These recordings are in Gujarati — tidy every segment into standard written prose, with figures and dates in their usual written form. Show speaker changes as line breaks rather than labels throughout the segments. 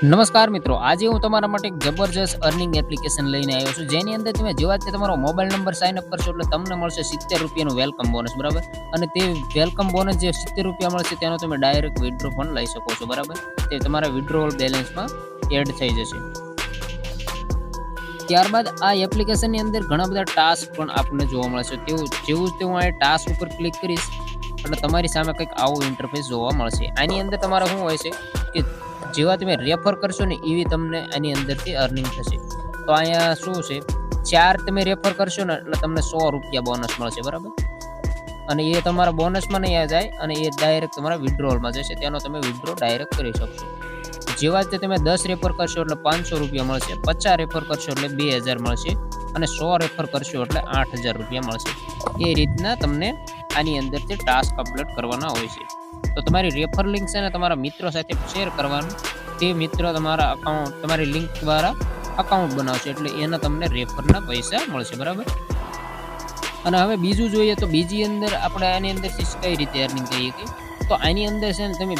નમસ્કાર મિત્રો, આજે હું તમારા માટે એક જબરજસ્ત અર્નિંગ એપ્લિકેશન લઈને આવ્યો છું, જેની અંદર તમે જેવા જ તમારો મોબાઈલ નંબર સાઇન અપ કરશો એટલે તમને મળશે 70 રૂપિયાનું વેલકમ બોનસ, બરાબર. અને તે વેલકમ બોનસ જે 70 રૂપિયા મળશે તેનો તમે ડાયરેક્ટ વિથડ્રો પણ લઈ શકો છો, બરાબર. તે તમારા વિથડ્રોવલ બેલેન્સમાં એડ થઈ જશે. ત્યારબાદ આ એપ્લિકેશનની અંદર ઘણા બધા ટાસ્ક પણ આપણને જોવા મળશે. જેવું જ હું આ ટાસ્ક ઉપર ક્લિક કરીશ એટલે તમારી સામે કંઈક આવું ઇન્ટરફેસ જોવા મળશે. આની અંદર તમારે શું હોય છે કે જેવા તમે રેફર કરશો ને એવી તમને આની અંદરથી અર્નિંગ થશે. તો અહીંયા શું છે, 4 તમે રેફર કરશો ને એટલે તમને 100 રૂપિયા બોનસ મળશે, બરાબર. અને એ તમારા બોનસમાં નહીં જાય અને એ ડાયરેક્ટ તમારા વિથડ્રોવલમાં જશે. તેનો તમે વિથડ્રો ડાયરેક્ટ કરી શકશો. જેવા જ તમે 10 રેફર કરશો એટલે 500 રૂપિયા મળશે, 50 રેફર કરશો એટલે 2000 મળશે અને 100 રેફર કરશો એટલે 8000 રૂપિયા મળશે. એ રીતના તમને આની અંદરથી ટાસ્ક કમ્પ્લીટ કરવાના હોય છે. તો તમારી રેફર લિંક છે ને તમારા મિત્રો સાથે શેર કરવાનું. તે મિત્રો તમારા અકાઉન્ટ તમારી લિંક દ્વારા અકાઉન્ટ બનાવશે એટલે એના તમને રેફરના પૈસા મળશે, બરાબર. અને હવે બીજું જોઈએ તો બીજી અંદર આપણે આની અંદરથી કઈ રીતે અર્નિંગ કરીએ કે તો આની અંદર છે ને તમે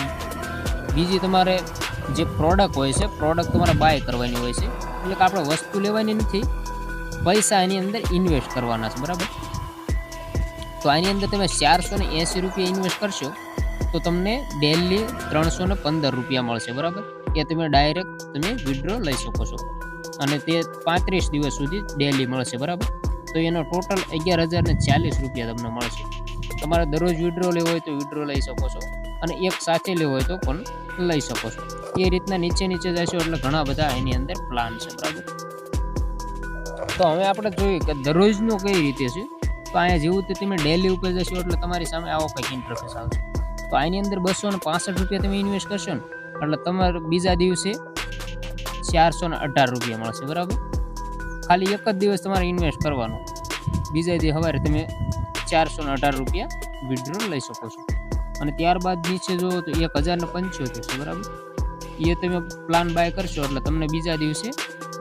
બીજી તમારે જે પ્રોડક્ટ હોય છે, પ્રોડક્ટ તમારે બાય કરવાની હોય છે. એટલે કે આપણે વસ્તુ લેવાની નથી, પૈસા એની અંદર ઇન્વેસ્ટ કરવાના છે, બરાબર. તો આની અંદર તમે 480 રૂપિયા ઇન્વેસ્ટ કરશો તો તમને ડેલી 315 રૂપિયા મળશે, બરાબર. એ તમે ડાયરેક્ટ તમે વિથડ્રો લઈ શકો છો અને તે 35 દિવસ સુધી ડેલી મળશે, બરાબર. તો એનો ટોટલ 11,040 રૂપિયા તમને મળશે. તમારે દરરોજ વિથડ્રો લેવો હોય તો વિથડ્રો લઈ શકો છો અને એક સાથે લેવો હોય તો પણ લઈ શકો છો. એ રીતના નીચે જશો એટલે ઘણા બધા એની અંદર પ્લાન છે, બરાબર. તો હવે આપણે જોઈએ કે દરરોજનો કઈ રીતે છે. તો અહીંયા જેવું તે તમે ડેલી ઉપર જશો એટલે તમારી સામે આવો કંઈક ઇન્ટરફેસ આવશે. તો આની અંદર 265 રૂપિયા તમે ઇન્વેસ્ટ કરશો ને એટલે તમારે બીજા દિવસે 418 રૂપિયા મળશે, બરાબર. ખાલી એક જ દિવસ તમારે ઇન્વેસ્ટ કરવાનું, બીજા દિવસે સવારે તમે 418 રૂપિયા વિથડ્રો લઈ શકો છો. અને ત્યારબાદ નીચે જુઓ તો 1075 છે, બરાબર. એ તમે પ્લાન બાય કરશો એટલે તમને બીજા દિવસે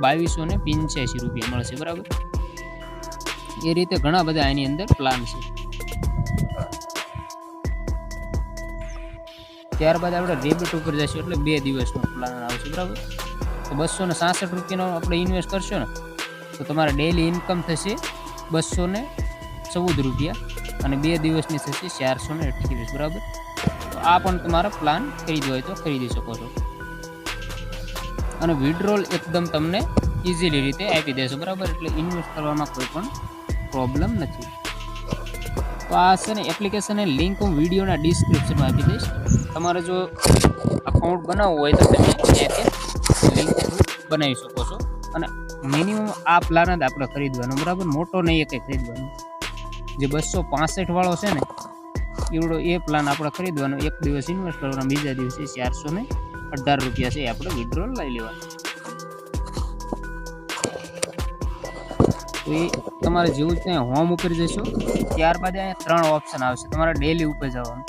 2285 રૂપિયા મળશે, બરાબર. એ રીતે ઘણા બધા એની અંદર પ્લાન છે. ત્યારબાદ આપણે રેબિટ ઉપર જઈશું એટલે 2 દિવસનો પ્લાન આવશે, બરાબર. તો 266 રૂપિયાનો આપણે ઇન્વેસ્ટ કરશો ને તો તમારે ડેલી ઇન્કમ થશે 214 રૂપિયા અને 2 દિવસની થશે 428, બરાબર. તો આ પણ તમારા પ્લાન ખરીદવો હોય તો ખરીદી શકો છો અને વિથડ્રોલ એકદમ તમને ઇઝીલી રીતે આપી દેશે, બરાબર. એટલે ઇન્વેસ્ટ કરવામાં કોઈ પણ પ્રોબ્લેમ નથી. તો આ છે ને એપ્લિકેશનની લિંક હું વિડીયોના ડિસ્ક્રિપ્શનમાં આપી દઈશ. તમારે જો અકાઉન્ટ બનાવવું હોય તો તમે ત્યાંથી લિંક બનાવી શકો છો અને મિનિમમ આ પ્લાન જ આપણે ખરીદવાનો, બરાબર. મોટો નહીં એ કંઈ ખરીદવાનો. જે 265 વાળો છે ને એવડો એ પ્લાન આપણે ખરીદવાનો, એક દિવસ ઇન્વેસ્ટ કરવાનો, બીજા દિવસે 418 રૂપિયા છે એ આપણે વિથડ્રોલ લઈ લેવાનું. તો એ તમારે જેવું જ ત્યાં હોમ ઉપર જશો ત્યારબાદ અહીંયા 3 ઓપ્શન આવશે. તમારે ડેલી ઉપર જવાનું,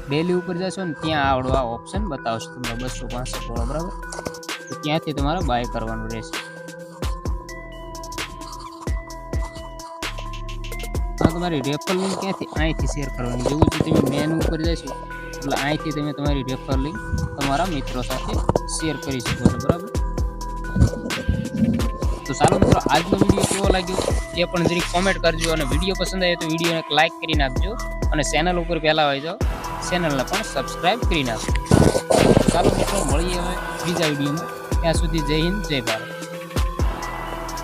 ડેલી ઉપર જશો ને ત્યાં આવડો આ ઓપ્શન બતાવશે તમારે 265 વાળો, બરાબર. તો ત્યાંથી તમારે બાય કરવાનું રહેશે. તમારી રેફર લિંક ક્યાંથી અહીંથી શેર કરવાની. જેવું છે તમે મેનુ ઉપર જશો એટલે અહીંથી તમે તમારી રેફર લિંક તમારા મિત્રો સાથે શેર કરી શકો છો, બરાબર. તો ચાલો મિત્રો, આજનો વિડીયો કેવો લાગ્યો એ પણ જરીક કોમેન્ટ કરજો અને વિડીયો પસંદ આવે તો વિડીયોને એક લાઇક કરી નાખજો અને ચેનલ ઉપર પહેલાં આવી જાઓ ચેનલને પણ સબસ્ક્રાઈબ કરી નાખજો. તો ચાલો મિત્રો, મળીએ હવે બીજા વિડીયોમાં. ત્યાં સુધી જય હિન્દ, જય ભારત.